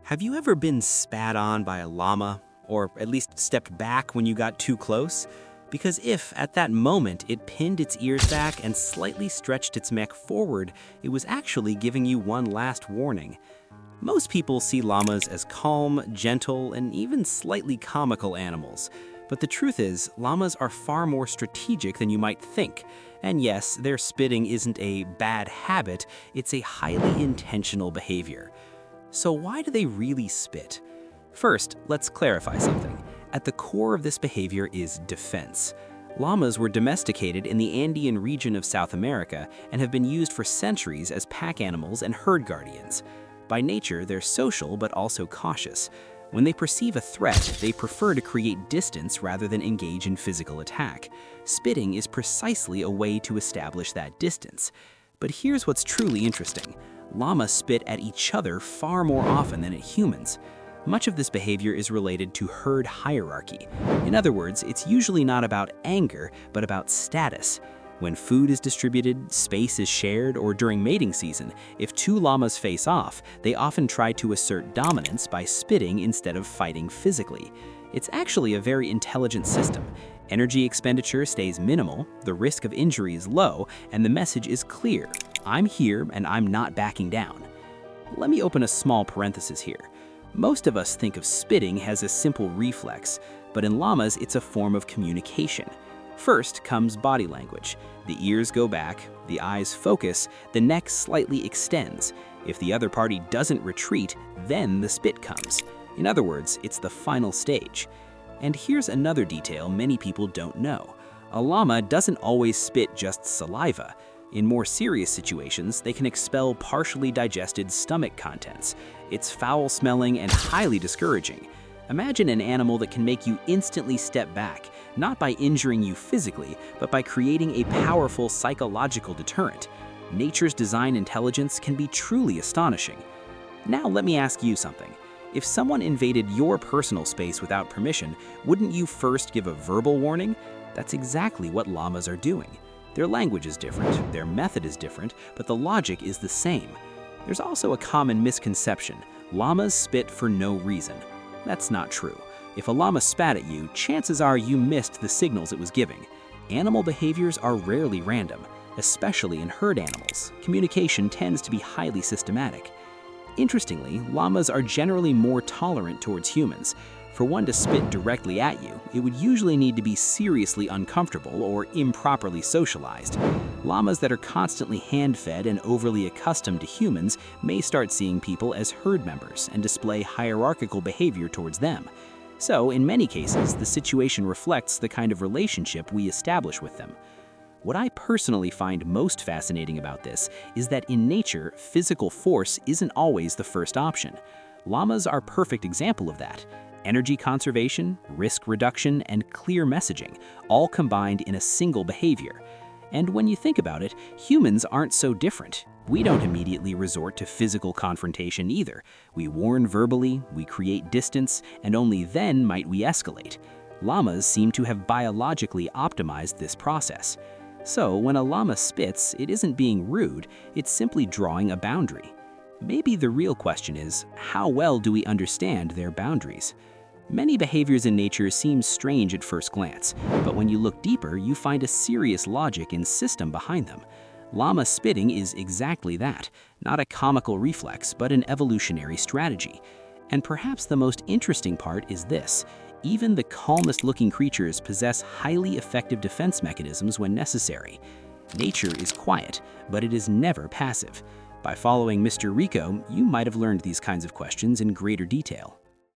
Have you ever been spat on by a llama, or at least stepped back when you got too close? Because if, at that moment, it pinned its ears back and slightly stretched its neck forward, it was actually giving you one last warning. Most people see llamas as calm, gentle, and even slightly comical animals. But the truth is, llamas are far more strategic than you might think. And yes, their spitting isn't a bad habit, it's a highly intentional behavior. So why do they really spit? First, let's clarify something. At the core of this behavior is defense. Llamas were domesticated in the Andean region of South America and have been used for centuries as pack animals and herd guardians. By nature, they're social but also cautious. When they perceive a threat, they prefer to create distance rather than engage in physical attack. Spitting is precisely a way to establish that distance. But here's what's truly interesting. Llamas spit at each other far more often than at humans. Much of this behavior is related to herd hierarchy. In other words, it's usually not about anger, but about status. When food is distributed, space is shared, or during mating season, if two llamas face off, they often try to assert dominance by spitting instead of fighting physically. It's actually a very intelligent system. Energy expenditure stays minimal, the risk of injury is low, and the message is clear. I'm here and I'm not backing down. Let me open a small parenthesis here. Most of us think of spitting as a simple reflex, but in llamas it's a form of communication. First comes body language. The ears go back, the eyes focus, the neck slightly extends. If the other party doesn't retreat, then the spit comes. In other words, it's the final stage. And here's another detail many people don't know. A llama doesn't always spit just saliva. In more serious situations, they can expel partially digested stomach contents. It's foul-smelling and highly discouraging. Imagine an animal that can make you instantly step back, not by injuring you physically, but by creating a powerful psychological deterrent. Nature's design intelligence can be truly astonishing. Now let me ask you something. If someone invaded your personal space without permission, wouldn't you first give a verbal warning? That's exactly what llamas are doing. Their language is different, their method is different, but the logic is the same. There's also a common misconception. Llamas spit for no reason. That's not true. If a llama spat at you, chances are you missed the signals it was giving. Animal behaviors are rarely random, especially in herd animals. Communication tends to be highly systematic. Interestingly, llamas are generally more tolerant towards humans. For one to spit directly at you, it would usually need to be seriously uncomfortable or improperly socialized. Llamas that are constantly hand-fed and overly accustomed to humans may start seeing people as herd members and display hierarchical behavior towards them. So, in many cases, the situation reflects the kind of relationship we establish with them. What I personally find most fascinating about this is that in nature, physical force isn't always the first option. Llamas are a perfect example of that. Energy conservation, risk reduction, and clear messaging, all combined in a single behavior. And when you think about it, humans aren't so different. We don't immediately resort to physical confrontation either. We warn verbally, we create distance, and only then might we escalate. Llamas seem to have biologically optimized this process. So when a llama spits, it isn't being rude, it's simply drawing a boundary. Maybe the real question is, how well do we understand their boundaries? Many behaviors in nature seem strange at first glance, but when you look deeper, you find a serious logic and system behind them. Llama spitting is exactly that, not a comical reflex, but an evolutionary strategy. And perhaps the most interesting part is this. Even the calmest-looking creatures possess highly effective defense mechanisms when necessary. Nature is quiet, but it is never passive. By following Mr. Reco, you might have learned these kinds of questions in greater detail.